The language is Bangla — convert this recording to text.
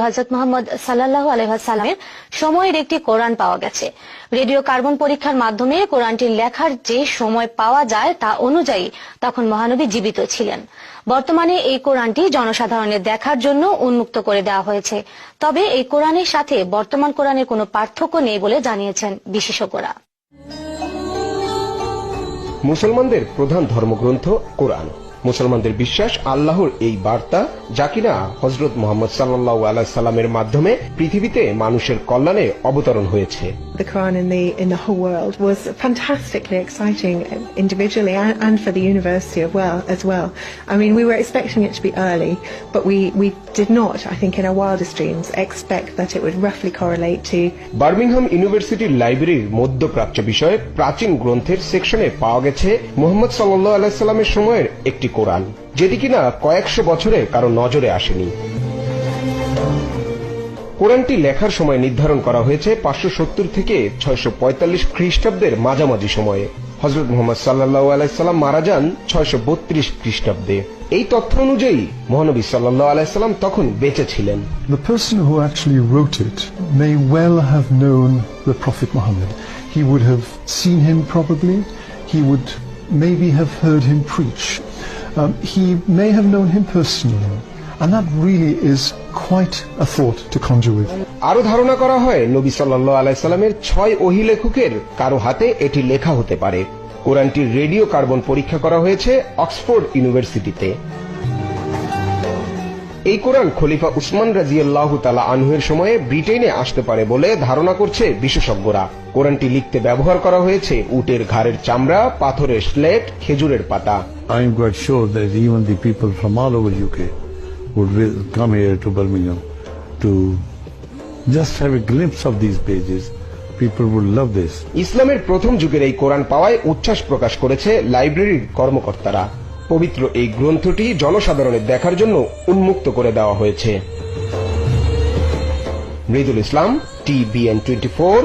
হযরত মুহাম্মদ সাল্লাল্লাহু আলাইহি ওয়াসাল্লামের সময়ের একটি কোরআন পাওয়া গেছে। রেডিও কার্বন পরীক্ষার মাধ্যমে কোরআনটি লেখার যে সময় পাওয়া যায় তা অনুযায়ী তখন মহানবী জীবিত ছিলেন। বর্তমানে এই কোরআনটি জনসাধারণের দেখার জন্য উন্মুক্ত করে দেওয়া হয়েছে। তবে এই কোরআনের সাথে বর্তমান কোরআনের কোনো পার্থক্য নেই বলে জানিয়েছেন বিশেষজ্ঞরা। মুসলমানদের প্রধান ধর্মগ্রন্থ কোরআন। মুসলমানদের বিশ্বাস আল্লাহর এই বার্তা, যা কিনা হযরত মুহাম্মদ সাল্লাল্লাহু আলাইহি সাল্লামের মাধ্যমে পৃথিবীতে মানুষের কল্যাণে অবতরণ হয়েছে। The Quran in the whole world was fantastically exciting, individually and for the university as well. I mean, we were expecting it to be early, but we did not, I think, in our wildest dreams, expect that it would roughly correlate to. Birmingham ইউনিভার্সিটির লাইব্রেরির মধ্যপ্রাচ্য বিষয়ে প্রাচীন গ্রন্থের সেকশনে পাওয়া গেছে মুহাম্মদ সাল্লাল্লাহু আলাইহি সাল্লামের সময়ের একটি কোরআন, যেটি কিনা কয়েকশো বছরে কারো নজরে আসেনি। কোরআনটি লেখার সময় নির্ধারণ করা হয়েছে 570 থেকে 645 খ্রিস্টাব্দের মাঝামাঝি সময়ে। হযরত মুহাম্মদ সাল্লাল্লাহু আলাইহি সাল্লাম মারা যান 632 খ্রিস্টাব্দে। এই তথ্য অনুযায়ী মহানবী সাল্লাল্লাহু আলাইহি সাল্লাম তখন বেঁচে ছিলেন। The person who actually wrote it may well have known the Prophet Muhammad. He would have seen him probably. He would maybe have heard him preach. He may have known him personally. And that really is quite a thought to conjure with. আরো ধারণা করা হয় নবী সাল্লাল্লাহু আলাইহি সাল্লামের 6 ওহী লেখকের কারো হাতে এটি লেখা হতে পারে। কোরআনটির রেডিও কার্বন পরীক্ষা করা হয়েছে অক্সফোর্ড ইউনিভার্সিটিতে। এই কোরআন খলিফা উসমান রাদিয়াল্লাহু তাআলা আনহুর সময়ে ব্রিটেনে আসতে পারে বলে ধারণা করছে বিশেষজ্ঞরা। কোরআনটি লিখতে ব্যবহার করা হয়েছে উটের ঘাড়ের চামড়া, পাথরের স্লেট, খেজুরের পাতা। I am quite sure that even the people from all over UK would come here to Birmingham to just have a glimpse of these pages. People would love this. ইসলামের প্রথম যুগের এই কোরআন পাওয়ায় উচ্ছ্বাস প্রকাশ করেছে লাইব্রেরির কর্মকর্তারা। পবিত্র এই গ্রন্থটি জনসাধারণের দেখার জন্য উন্মুক্ত করে দেওয়া হয়েছে। মৃদুল ইসলাম, TBN24।